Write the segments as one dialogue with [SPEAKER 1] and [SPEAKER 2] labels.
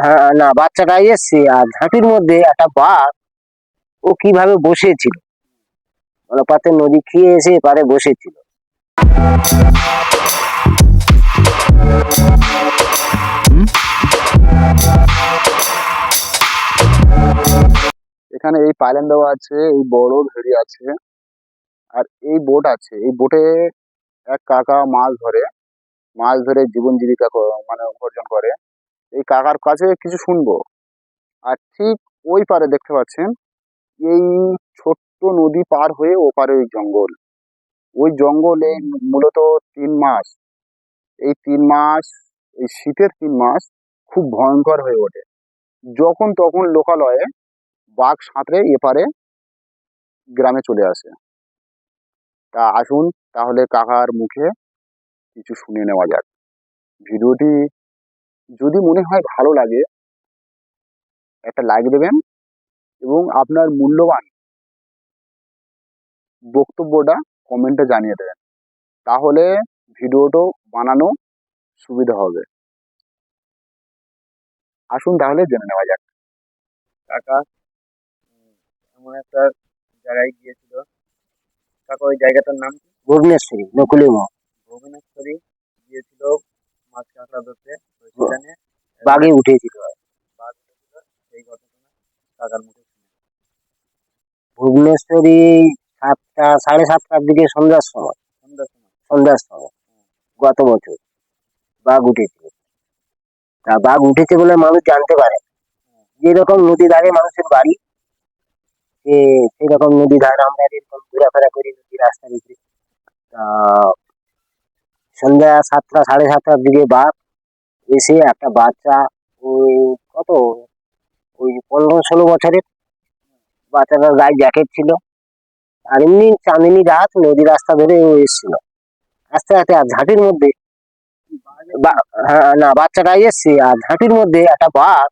[SPEAKER 1] হ্যাঁ, না বাচ্চাটাই এসছে আর ঝাঁপির মধ্যে একটা বাঘ ও কিভাবে বসেছিল, মানে পাতে নদী খেয়ে এসে এপারে বসেছিল।
[SPEAKER 2] এখানে এই পাইল্যান্ড দেওয়া আছে, এই বড় ভেড়ি আছে, আর এই বোট আছে। এই বোটে এক কাকা মাছ ধরে জীবন জীবিকা মানে উপার্জন করে। এই কাকার কাছে কিছু শুনবো। আর ঠিক ওই পারে দেখতে পাচ্ছেন, এই ছোট্ট নদী পার হয়ে ওপারে ওই জঙ্গল। ওই জঙ্গলে মূলত 3 মাস, এই 3 মাস, এই শীতের 3 মাস খুব ভয়ঙ্কর হয়ে ওঠে। যখন তখন লোকালয়ে বাঘ সাঁতরে এপারে গ্রামে চলে আসে। তা আসুন তাহলে কাকার মুখে কিছু শুনে নেওয়া যাক। ভিডিওটি যদি মনে হয় ভালো লাগে, একটা লাইক দেবেন এবং আপনার মূল্যবান বক্তব্যটা কমেন্টে জানিয়ে দেবেন। তাহলে ভিডিওটা বানানো সুবিধা হবে। আসুন তাহলে জেনে নেওয়া যাক।
[SPEAKER 3] কাকা এমন একটা জায়গায় গিয়েছিল। কাকা ওই জায়গাটার নাম কি?
[SPEAKER 1] ভুবনেশ্বরী নকুলি মোড়।
[SPEAKER 3] ভুবনেশ্বরী গিয়েছিল মাছ কাঁকড়া ধরতে। তো সেখানে
[SPEAKER 1] বাঘে উঠেছিল।
[SPEAKER 3] বাঘ উঠেছিল। সেই ঘটনা কাকার মুখে শুনে।
[SPEAKER 1] ভুবনেশ্বরী 7টা, 7:30টার দিকে, সন্ধ্যার সময়।
[SPEAKER 3] সন্ধ্যার সময়।
[SPEAKER 1] সন্ধ্যার সময় গত বছর বাঘ উঠেছিল। তা বাঘ উঠেছে বলে মানুষ জানতে পারে। যেরকম নদী ধারে মানুষের বাড়ি, সেই রকম নদী ধারে আমরা এরকম ঘোরাফেরা করি নদী রাস্তার উপরে। তা সন্ধ্যা 7টা, 7:30টার দিকে বাঘ এসে একটা বাচ্চা, ওই কত, ওই 15-16 বছরের বাচ্চাটার গায়ে জ্যাকেট ছিল। আর এমনি চাঁদনি রাত, নদী রাস্তা ধরে ও এসেছিল আস্তে আস্তে। আর ঝাঁপির মধ্যে হ্যাঁ, না বাচ্চাটাই এসছে আর ঝাঁপির মধ্যে একটা বাঘ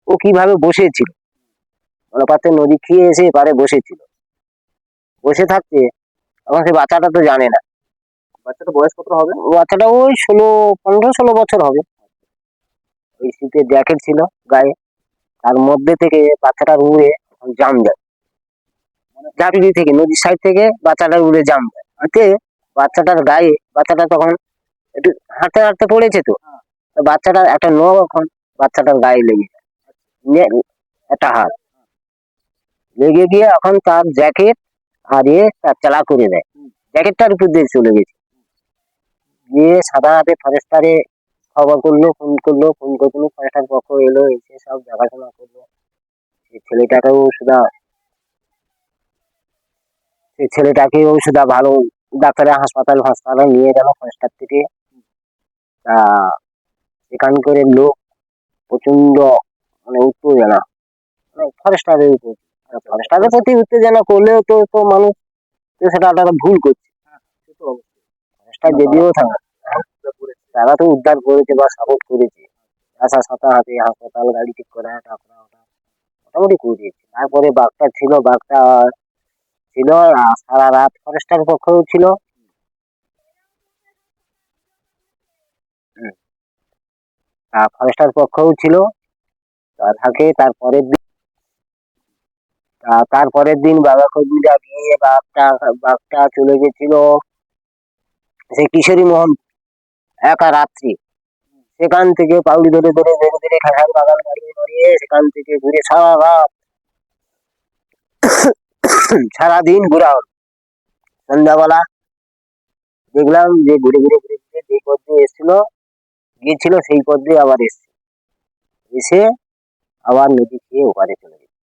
[SPEAKER 1] ও কিভাবে বসেছিল, মানে পাতে নদী খেয়ে এসে এপারে বসেছিল। বসে থাকতে আমার সেই বাচ্চাটা তো জানে না।
[SPEAKER 2] বাচ্চাটা বয়স কত হবে?
[SPEAKER 1] বাচ্চাটা ওই 15-16 বছর হবে। ওই শীতের জ্যাকেট ছিল গায়ে, তার মধ্যে থেকে বাচ্চাটার উড়ে জাম যায়। ঝাঁপি থেকে নদীর সাইড থেকে বাচ্চাটার উড়ে জাম যায়। বাচ্চাটার গায়ে, বাচ্চাটা তখন একটু হাঁটতে হাঁটতে পড়েছে, তো বাচ্চাটার একটা নখ এখন বাচ্চাটার গায়ে লেগে যায়। একটা হাত লেগে গিয়ে এখন তার জ্যাকেট আর তার চালা করে দেয়। জ্যাকেটটার উপর দিয়ে চলে গেছে। গিয়ে সাদা হাতে ফরেস্টারে খবর করলো, ফোন করলো, ফরেস্টার পক্ষ এলো, এসে সব দেখাশোনা করলো। সেই ছেলেটাকেও সুদা ভালো ডাক্তারের হাসপাতালে নিয়ে গেল ফরেস্টার থেকে। তা এখানকার লোক প্রচন্ড, মানে উত্তেজনা, মানে ফরেস্টারের উপর। ফরেস্টারের প্রতি উত্তেজনা করলেও তো তো মানুষ তো সেটা একটা ভুল করছে। ফরেস্টার যদিও থাকে, তারা তো উদ্ধার করেছে বা সাপোর্ট করেছে। আসার সাথে সাথে হাসপাতাল গাড়ি ঠিক করা, টাকা ওটা মোটামুটি করে দিয়েছে। তারপরে বাঘটা ছিল আর সারা রাত ফরেস্টার পক্ষেও ছিল। ফরেস্টার পক্ষেও ছিল। থাকে তারপরের দিন বাঘা কর্মীরা গিয়ে বাঘটা চলে গেছিল সেই কিশোরী মোহন একা রাত্রি। সেখান থেকে পাউলি ধরে ধরে ধরে ধরে খাসার বাগান বাড়িয়ে বাড়িয়ে সেখান থেকে ঘুরে সারা রাত, সারাদিন ঘোরা হলো। সন্ধ্যাবেলা দেখলাম যে ঘুরে ঘুরে ঘুরে ঘুরে যে পথ দিয়ে গিয়েছিল সেই পথ দিয়ে আবার এসে আবার নদী খেয়ে ওপারে চলে গেছে।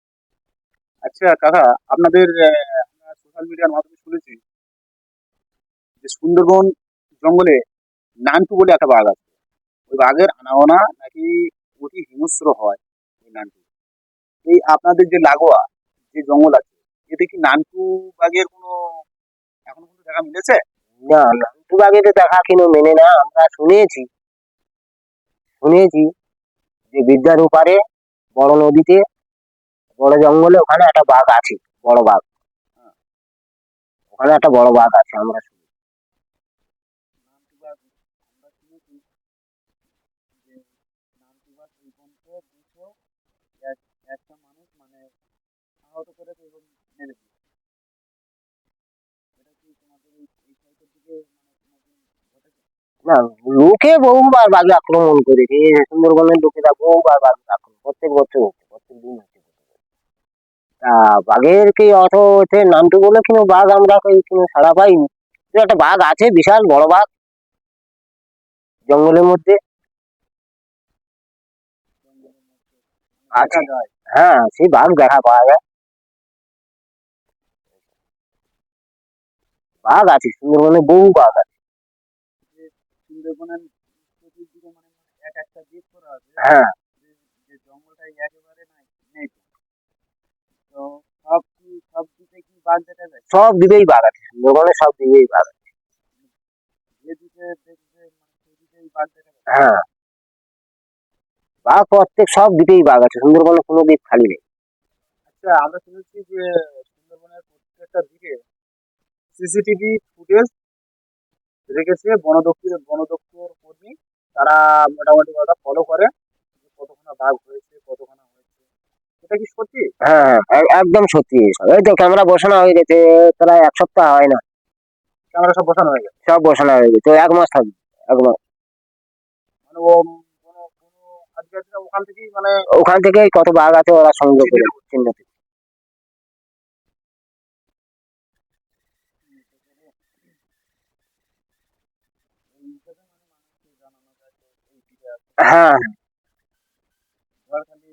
[SPEAKER 2] আচ্ছা কাকা, আপনাদের সোশ্যাল মিডিয়ার মাধ্যমে শুনেছি যে সুন্দরবন জঙ্গলে নান্টু বলে একটা বাঘ আছে। ওই বাঘের আনাগোনা নাকি অতি হিংস্র হয় ওই নান্টু। এই আপনাদের যে লাগোয়া যে জঙ্গল আছে, এতে কি নান্টু বাঘের কোনো এখনো কোনো দেখা মিলেছে?
[SPEAKER 1] না, নান্টু বাঘের দেখা কিনো মেনে না। আমরা শুনেছি যে বিদ্যার ওপারে বড় নদীতে, বড় জঙ্গলে ওখানে একটা বাঘ আছে, বড় বাঘ। ওখানে একটা বড় বাঘ আছে আমরা শুনি।
[SPEAKER 3] নান্টু বাঘ আমরা শুনেছি যে নান্টু বাঘ এরকম 100 200 একটা মানুষ মানে আহত করেছে এবং মেরে দিয়েছে। এটা কি তোমাদের এই সাইডের দিকে মানে কোনোদিন ঘটেছে?
[SPEAKER 1] না, লোকে বহুবার বাঘে আক্রমণ করেছে। এই সুন্দরবনের লোকেরা বহুবার বাঘে আক্রমণ প্রত্যেক বছর হচ্ছে, প্রত্যেক দিন হচ্ছে। তা বাঘের কি অত হচ্ছে নামটি বলে কিন্তু বাঘ আমরা কোনো ছাড়া পাইনি। তো একটা বাঘ আছে, বিশাল বড় বাঘ জঙ্গলের মধ্যে
[SPEAKER 3] জঙ্গলের মধ্যে মানে
[SPEAKER 1] আছে।
[SPEAKER 3] দেখা যায়?
[SPEAKER 1] হ্যাঁ, সেই বাঘ দেখা পাওয়া যায়। বাঘ আছে সুন্দরবনে, বহু বাঘ আছে।
[SPEAKER 3] যে সুন্দরবনের চতুর্দিকে মানে এক একটা দিক করা আছে
[SPEAKER 1] হ্যাঁ,
[SPEAKER 3] যে যে জঙ্গলটা একেবারে নাই নেই। তো সব দিকে কি বাঘ দেখা যায়?
[SPEAKER 1] সব দিকেই বাঘ আছে সুন্দরবনে, সব দিকেই বাঘ আছে।
[SPEAKER 3] যেদিকে দেখবে মানে সেদিকেই বাঘ দেখা যায়।
[SPEAKER 1] হ্যাঁ, বাঘ প্রত্যেক সব দিকেই বাঘ আছে, সুন্দরবনে কোনো দিক খালি নেই।
[SPEAKER 3] আচ্ছা, আমরা শুনেছি যে সুন্দরবনের প্রত্যেকটা দিকে সিসিটিভি ফুটেজ রেখেছে বন দপ্তর কর্মী। তারা মোটামুটি ওটা ফলো করে যে কতখানা বাঘ হয়েছে, কতখানা হয়েছে। এটা কি সত্যি?
[SPEAKER 1] হ্যাঁ হ্যাঁ, একদম সত্যি এইসব। এই তো ক্যামেরা বসানো হয়ে গেছে, প্রায় এক সপ্তাহ হয় না।
[SPEAKER 3] ক্যামেরা সব বসানো হয়ে গেছে?
[SPEAKER 1] সব বসানো হয়ে গেছে, এক মাস থাকবে, এক মাস।
[SPEAKER 3] মানে ও কোনো আদিবাসীরা ওখান থেকেই মানে
[SPEAKER 1] ওখান থেকেই কত বাঘ আছে ওরা সংগ্রহ করে চিহ্নিত।
[SPEAKER 3] এই হিসাবে মানে মানুষকে জানানো যায় যে এই দিকে আছে।
[SPEAKER 1] হ্যাঁ,
[SPEAKER 3] ঝড়খালি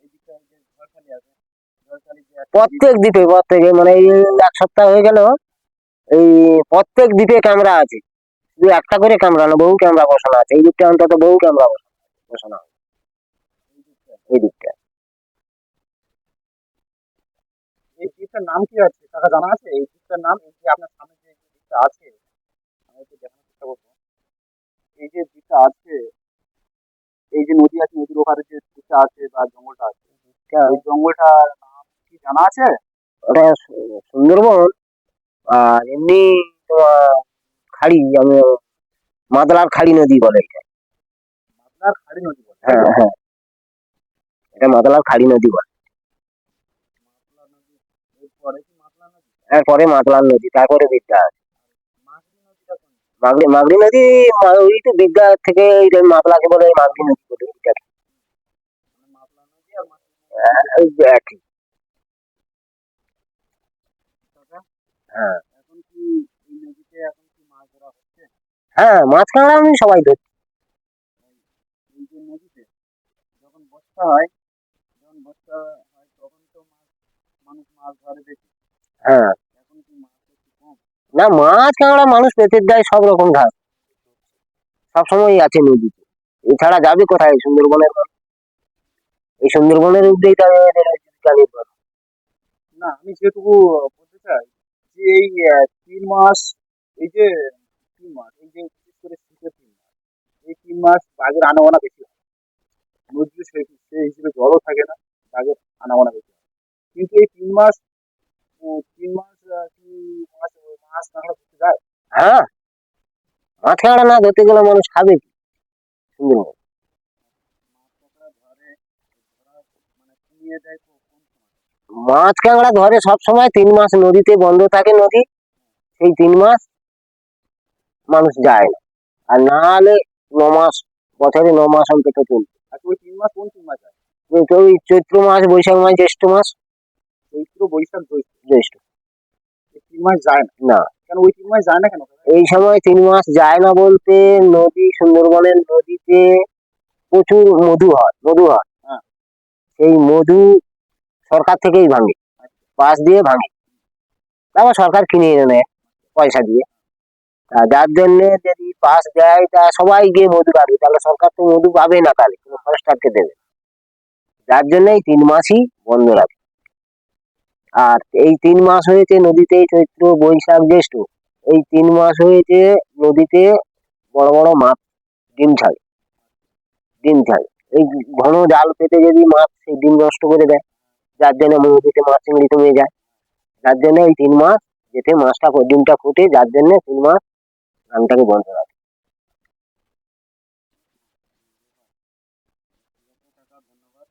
[SPEAKER 3] এই দিকটা যে ঝড়খালি আছে, ঝড়খালি যে একটা দ্বীপ।
[SPEAKER 1] প্রত্যেক দ্বীপে প্রত্যেকে মানে এই এক সপ্তাহ হয়ে গেল, এই প্রত্যেক দ্বীপে ক্যামেরা আছে। শুধু একটা করে ক্যামেরা না, বহু ক্যামেরা বসানো আছে। এই দিকটা অন্তত বহু ক্যামেরা বসানো আছে,
[SPEAKER 3] এই দিকটা,
[SPEAKER 1] এই দিকটা।
[SPEAKER 3] এই দ্বীপটার নাম কি আছে টাকা জানা আছে? এই দ্বীপটার নাম, এই যে আপনার সামনে যে দ্বীপটা আছে আমি একটু দেখানোর চেষ্টা করবো। এই যে দ্বীপটা আছে, এই যে নদী আছে, নদীর ওপারে যে দ্বীপটা আছে বা জঙ্গলটা আছে, ওই জঙ্গলটার নাম কি জানা আছে?
[SPEAKER 1] ওটা সুন্দরবন। আর এমনি তোমার খাড়ি, আমি মাদলার খাড়ি নদী বলে এটা।
[SPEAKER 3] মাতলার খাড়ি নদী বলে, তাই
[SPEAKER 1] হ্যাঁ
[SPEAKER 3] তো?
[SPEAKER 1] হ্যাঁ, এটা মাদলার খাড়ি নদী বলে।
[SPEAKER 3] মাতলা নদী, এরপরে কি মাতলা নদী?
[SPEAKER 1] এরপরে মাদলার নদী, তারপরে বিদ্যা আছে।
[SPEAKER 3] মাগরি নদীটা কোন?
[SPEAKER 1] মাগরি নদী, ওই তো বিদ্যা থেকে এই যে মাদলাকে বলে মাগরি নদী বলে বিদ্যাকে।
[SPEAKER 3] মানে মাতলা নদী আর মাগরি নদী
[SPEAKER 1] এই যে একই।
[SPEAKER 3] দাদা,
[SPEAKER 1] হ্যাঁ
[SPEAKER 3] এখন কি এই নদীতে এখন কি মাছ ধরা হচ্ছে?
[SPEAKER 1] হ্যাঁ, মাছ কাঁকড়া আমি সবাই ধরছি।
[SPEAKER 3] এই যে নদীতে যখন বর্ষা হয়, যখন বর্ষা হয় তখন তো মানুষ মাছ ধরে বেশি।
[SPEAKER 1] হ্যাঁ,
[SPEAKER 3] এখন কি মাছ একটু কম?
[SPEAKER 1] না মাছ কাঁকড়া মানুষ পেটের দায় সব রকম ঘাস সবসময় আছে নদীতে। এছাড়া যাবে কোথায় সুন্দরবনের মানুষ? এই সুন্দরবনের উপরেই তাদের এদের জীবিকা নির্ভর।
[SPEAKER 3] না, আমি যেটুকু বলতে চাই যে এই 3 মাস, এই যে 3 মাস, এই যে বিশেষ করে শীতের 3 মাস, এই 3 মাস বাঘের আনাগোনা বেশি হয়। নদীতে সেই হিসেবে জলও থাকে না, বাঘের আনাগোনা বেশি হয়। কিন্তু এই 3 মাস, 3 মাস কি মাছ মাছ কাঁকড়া ধরতে যায়?
[SPEAKER 1] হ্যাঁ, মাছ কাঁকড়া না ধরতে গেলে মানুষ খাবে কি সুন্দরবন?
[SPEAKER 3] মাছ কাঁকড়া ধরে, ধরা মানে কমিয়ে দেয় কোন সময়?
[SPEAKER 1] মাছ কাঁকড়া ধরে সব সময় 3 মাস নদীতে বন্ধ থাকে নদী, সেই 3 মাস মানুষ যায় না। আর না হলে 9 মাস, বছরে 9 মাস অন্তত চলবে।
[SPEAKER 3] আচ্ছা, ওই 3 মাস কোন 3 মাস যায়?
[SPEAKER 1] ওই চৈত্র মাস, বৈশাখ মাস, জ্যৈষ্ঠ মাস।
[SPEAKER 3] চৈত্র, বৈশাখ, জ্যৈষ্ঠ,
[SPEAKER 1] জ্যৈষ্ঠ
[SPEAKER 3] এই 3 মাস যায় না?
[SPEAKER 1] না,
[SPEAKER 3] কেন ওই 3 মাস যায় না কেন?
[SPEAKER 1] এই সময় 3 মাস যায় না বলতে, নদী সুন্দরবনের নদীতে প্রচুর মধু হয়।
[SPEAKER 3] হ্যাঁ,
[SPEAKER 1] সেই মধু সরকার থেকেই ভাঙে, পাশ দিয়ে ভাঙে। তারপর সরকার কিনে এনে নেয় পয়সা দিয়ে। তা যার জন্য যদি পাস দেয় তা সবাই গিয়ে মধু কাটবে, তাহলে সরকার তো মধু পাবে না, তাহলে কোনো ফরেস্টারকে দেবে। যার জন্য এই 3 মাসই বন্ধ রাখে। আর এই 3 মাস হয়েছে নদীতে চৈত্র, বৈশাখ, জ্যৈষ্ঠ, এই 3 মাস হয়েছে নদীতে বড় বড় মাছ ডিম ছাড়ে। এই ঘন জাল পেতে যদি মাছ সেই ডিম নষ্ট করে দেয়, যার জন্য নদীতে মাছ চিংড়ি কমে যায়। যার জন্য এই 3 মাস যেতে মাছটা ডিমটা ফুটে, যার জন্য 3 মাস ধানটাকে বন্ধ রাখে।
[SPEAKER 3] ধন্যবাদ।